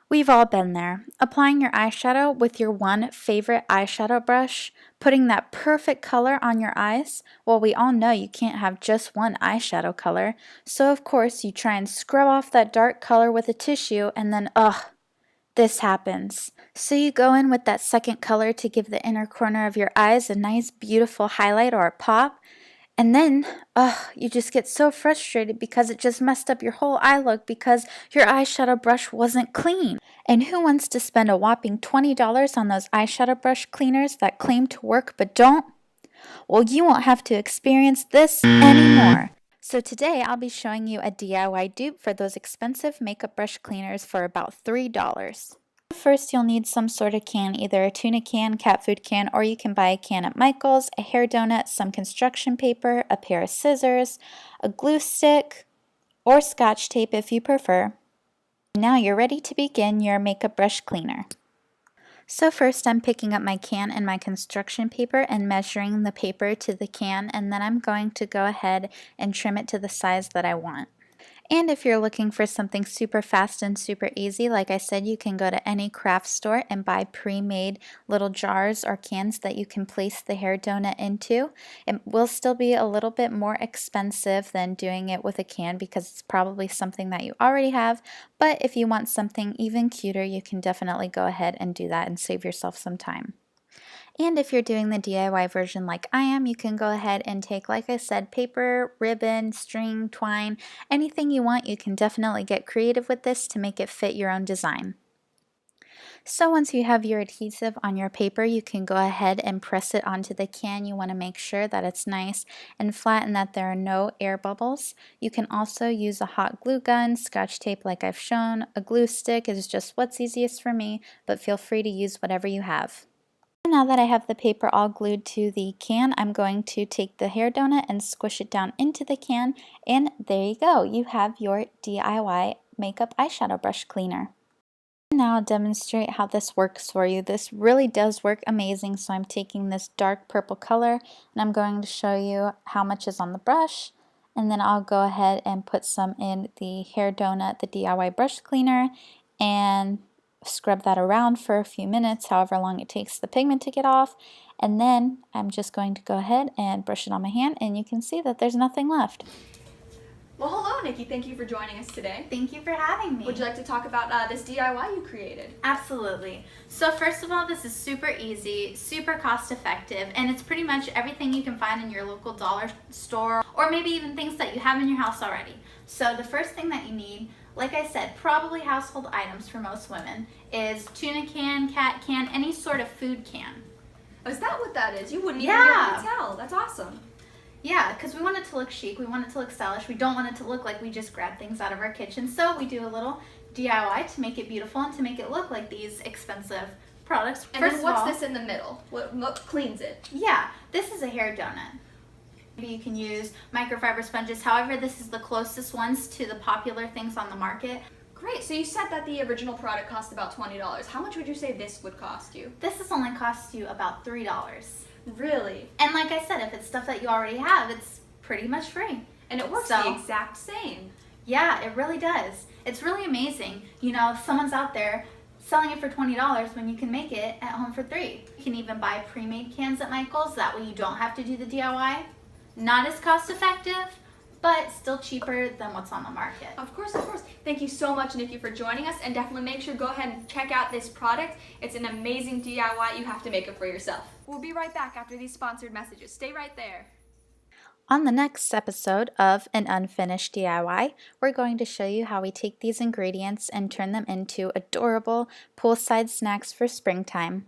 We've all been there. Applying your eyeshadow with your one favorite eyeshadow brush, putting that perfect color on your eyes. Well, we all know you can't have just one eyeshadow color, so of course you try and scrub off that dark color with a tissue and then, this happens. So you go in with that second color to give the inner corner of your eyes a nice beautiful highlight or a pop. And then, you just get so frustrated because it just messed up your whole eye look because your eyeshadow brush wasn't clean. And who wants to spend a whopping $20 on those eyeshadow brush cleaners that claim to work but don't? Well, you won't have to experience this anymore. So today I'll be showing you a DIY dupe for those expensive makeup brush cleaners for about $3. First, you'll need some sort of can, either a tuna can, cat food can, or you can buy a can at Michael's, a hair donut, some construction paper, a pair of scissors, a glue stick, or scotch tape if you prefer. Now you're ready to begin your makeup brush cleaner. So first I'm picking up my can and my construction paper and measuring the paper to the can, and then I'm going to go ahead and trim it to the size that I want. And if you're looking for something super fast and super easy, like I said, you can go to any craft store and buy pre-made little jars or cans that you can place the hair donut into. It will still be a little bit more expensive than doing it with a can because it's probably something that you already have, but if you want something even cuter, you can definitely go ahead and do that and save yourself some time. And if you're doing the DIY version like I am, you can go ahead and take, like I said, paper, ribbon, string, twine, anything you want. You can definitely get creative with this to make it fit your own design. So once you have your adhesive on your paper, you can go ahead and press it onto the can. You want to make sure that it's nice and flat and that there are no air bubbles. You can also use a hot glue gun, scotch tape like I've shown. A glue stick is just what's easiest for me, but feel free to use whatever you have. Now that I have the paper all glued to the can, I'm going to take the hair donut and squish it down into the can, and there you go. You have your DIY makeup eyeshadow brush cleaner. Now I'll demonstrate how this works for you. This really does work amazing, so I'm taking this dark purple color and I'm going to show you how much is on the brush, and then I'll go ahead and put some in the hair donut, the DIY brush cleaner, and scrub that around for a few minutes, however long it takes the pigment to get off, and then I'm just going to go ahead and brush it on my hand, and you can see that there's nothing left. Well, hello Nikki, thank you for joining us today. Thank you for having me. Would you like to talk about this DIY you created? Absolutely. So first of all, this is super easy, super cost effective, and it's pretty much everything you can find in your local dollar store, or maybe even things that you have in your house already. So the first thing that you need, like I said, probably household items for most women, is tuna can, cat can, any sort of food can. Oh, is that what that is? You wouldn't even be able to tell. That's awesome. Yeah, because we want it to look chic, we want it to look stylish, we don't want it to look like we just grab things out of our kitchen, so we do a little DIY to make it beautiful and to make it look like these expensive products. And then what's this in the middle? What cleans it? Yeah, this is a hair donut. Maybe you can use microfiber sponges, however this is the closest ones to the popular things on the market. Great, so you said that the original product cost about $20. How much would you say this would cost you? This is only cost you about $3. Really? And like I said, if it's stuff that you already have, it's pretty much free. And it works the exact same. Yeah, it really does. It's really amazing. You know, if someone's out there selling it for $20 when you can make it at home for $3. You can even buy pre-made cans at Michael's, that way you don't have to do the DIY. Not as cost effective, but still cheaper than what's on the market. Of course, of course. Thank you so much, Nikki, for joining us, and definitely make sure to go ahead and check out this product. It's an amazing DIY. You have to make it for yourself. We'll be right back after these sponsored messages. Stay right there. On the next episode of An Unfinished DIY, we're going to show you how we take these ingredients and turn them into adorable poolside snacks for springtime.